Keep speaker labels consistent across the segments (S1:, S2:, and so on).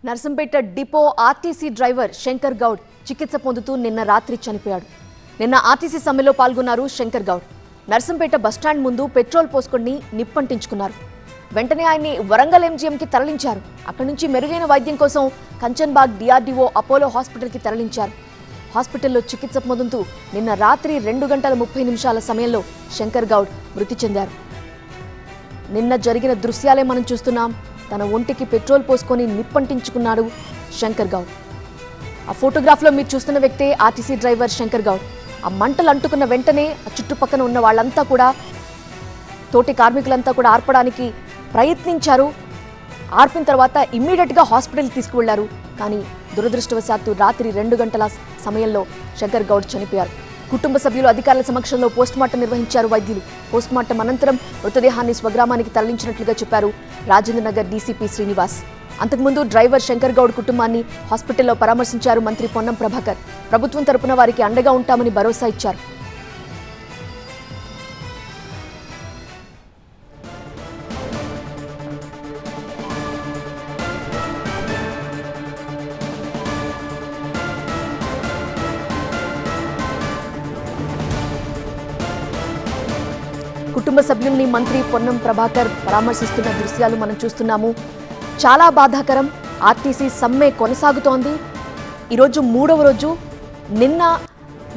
S1: Narsampet depot RTC driver Shankar Goud చికిత్స పొందుతూ నిన్న రాత్రి చనిపోయాడు. నిన్న ఆర్టీసీ సమ్మెలో పాల్గొన్నారు శంకర్ గౌడ్. నర్సంపేట బస్టాండ్ ముందు పెట్రోల్ పోసుకొని నిప్పంటించుకున్నారు. వెంటనే ఆయన్ని వరంగల్ ఎంజీఎంకి తరలించారు. అక్కడి నుంచి మెరుగైన వైద్యం కోసం కంచన్బాగ్ డిఆర్డీఓ అపోలో హాస్పిటల్కి తరలించారు. హాస్పిటల్లో చికిత్స పొందుతూ నిన్న రాత్రి 2:30 సమయంలో శంకర్ గౌడ్ మృతి చెందారు. నిన్న జరిగిన దృశ్యాలే మనం చూస్తున్నాం. తన ఒంటికి పెట్రోల్ పోసుకొని నిప్పంటించుకున్నాడు శంకర్ గౌడ్. ఆ ఫోటోగ్రాఫ్లో మీరు చూస్తున్న వ్యక్తే ఆర్టీసీ డ్రైవర్ శంకర్ గౌడ్. ఆ మంటలు అంటుకున్న వెంటనే ఆ చుట్టుపక్కన ఉన్న వాళ్ళంతా కూడా, తోటి కార్మికులంతా కూడా ఆర్పడానికి ప్రయత్నించారు. ఆర్పిన తర్వాత ఇమ్మీడియట్గా హాస్పిటల్కి తీసుకువెళ్లారు. కానీ దురదృష్టవశాత్తు రాత్రి 2 గంటల సమయంలో శంకర్ గౌడ్ చనిపోయారు. కుటుంబ సభ్యులు అధికారుల సమక్షంలో పోస్టుమార్టం నిర్వహించారు వైద్యులు. పోస్టుమార్టం అనంతరం మృతదేహాన్ని స్వగ్రామానికి తరలించినట్లుగా చెప్పారు రాజేంద్రనగర్ డీసీపీ శ్రీనివాస్. అంతకుముందు డ్రైవర్ శంకర్ గౌడ్ కుటుంబాన్ని హాస్పిటల్లో పరామర్శించారు మంత్రి పొన్నం ప్రభాకర్. ప్రభుత్వం తరపున వారికి అండగా ఉంటామని భరోసా ఇచ్చారు. కుటుంబ సభ్యుల్ని మంత్రి పొన్నం ప్రభాకర్ పరామర్శిస్తున్న దృశ్యాలు మనం చూస్తున్నాము. చాలా బాధాకరం. ఆర్టీసీ సమ్మె కొనసాగుతోంది. ఈరోజు 3వ రోజు. నిన్న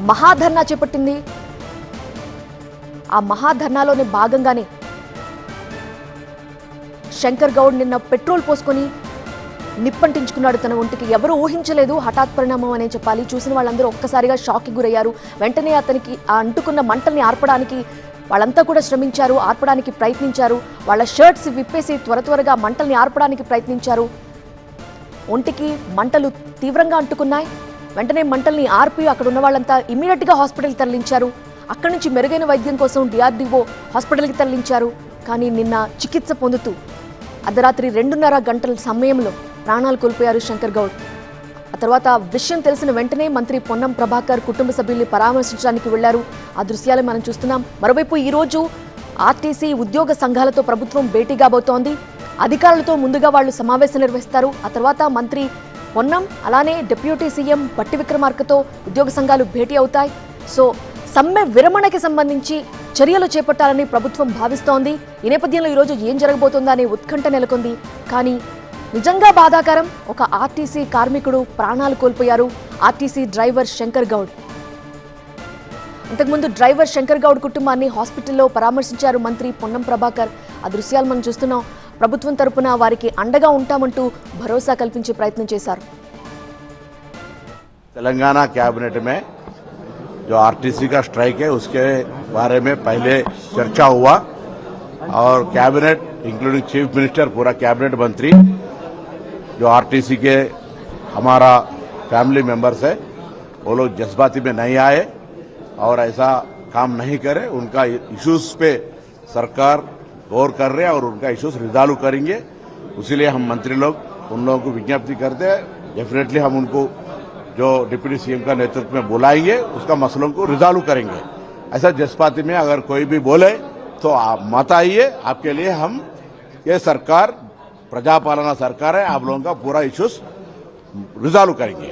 S1: మహాధర్నా చేపట్టింది. ఆ మహాధర్నాలోని భాగంగానే శంకర్ గౌడ్ నిన్న పెట్రోల్ పోసుకొని నిప్పంటించుకున్నాడు తన ఒంటికి. ఎవరు ఊహించలేదు. హఠాత్ పరిణామం అనే చెప్పాలి. చూసిన వాళ్ళందరూ ఒక్కసారిగా షాక్కి గురయ్యారు. వెంటనే అతనికి ఆ అంటుకున్న మంటల్ని ఆర్పడానికి వాళ్ళంతా కూడా శ్రమించారు. ఆర్పడానికి ప్రయత్నించారు. వాళ్ళ షర్ట్స్ విప్పేసి త్వరగా మంటల్ని ఆర్పడానికి ప్రయత్నించారు. ఒంటికి మంటలు తీవ్రంగా అంటుకున్నాయి. వెంటనే మంటల్ని ఆర్పి అక్కడ ఉన్న వాళ్ళంతా ఇమ్మీడియట్గా హాస్పిటల్కి తరలించారు. అక్కడి నుంచి మెరుగైన వైద్యం కోసం డిఆర్డీఓ హాస్పిటల్కి తరలించారు. కానీ నిన్న చికిత్స పొందుతూ అర్ధరాత్రి 2:30 గంటల సమయంలో ప్రాణాలు కోల్పోయారు శంకర్ గౌడ్. ఆ తర్వాత విషయం తెలిసిన వెంటనే మంత్రి పొన్నం ప్రభాకర్ కుటుంబ సభ్యుల్ని పరామర్శించడానికి వెళ్లారు. ఆ దృశ్యాలు మనం చూస్తున్నాం. మరోవైపు ఈరోజు ఆర్టీసీ ఉద్యోగ సంఘాలతో ప్రభుత్వం భేటీ కాబోతోంది. అధికారులతో ముందుగా వాళ్ళు సమావేశం నిర్వహిస్తారు. ఆ తర్వాత మంత్రి పొన్నం అలానే డిప్యూటీ సీఎం బట్టి విక్రమార్కతో ఉద్యోగ సంఘాలు భేటీ అవుతాయి. సో సమ్మె విరమణకి సంబంధించి చర్యలు చేపట్టాలని ప్రభుత్వం భావిస్తోంది. ఈ నేపథ్యంలో ఈరోజు ఏం జరగబోతుందా అనే ఉత్కంఠ నెలకొంది. కానీ నిజంగా బాధాకరం. ఒక ఆర్టీసీ కార్మికుడు ప్రాణాలు కోల్పోయారు. RTC driver Shankar Goud. అంతకుముందు డ్రైవర్ శంకర్ గౌడ్ కుటుంబాన్ని హాస్పిటల్లో పరామర్శించారు మంత్రి పొన్నం ప్రభాకర్. ఆ దృశ్యాలు మనం చూస్తున్నాం. ప్రభుత్వం తరపున వారికి అండగా ఉంటామంటూ భరోసా కల్పించే ప్రయత్నం చేశారు.
S2: తెలంగాణ कैबिनेट में जो आरटीसी का स्ट्राइक है उसके बारे में पहले चर्चा हुआ और कैबिनेट इंक्लूडिंग चीफ मिनिस्टर पूरा कैबिनेट मंत्री जो आरटीसी के हमारा फैमिली मेंबर्स है वो लोग जज्बाती में नहीं आए और ऐसा काम नहीं करे. उनका इश्यूज पे सरकार गौर कर रहे हैं और उनका इश्यूज रिजॉल्व करेंगे. उसीलिए हम मंत्री लोग उन लोगों को विज्ञप्ति करते हैं. डेफिनेटली हम उनको जो डिप्टी सीएम का नेतृत्व में बुलाएंगे उसका मसलों को रिजॉल्व करेंगे. ऐसा जज्बाती में अगर कोई भी बोले तो आप मत आइए. आपके लिए हम ये सरकार प्रजापालना सरकार है. आप लोगों का पूरा इश्यूज रिजॉल्व करेंगे.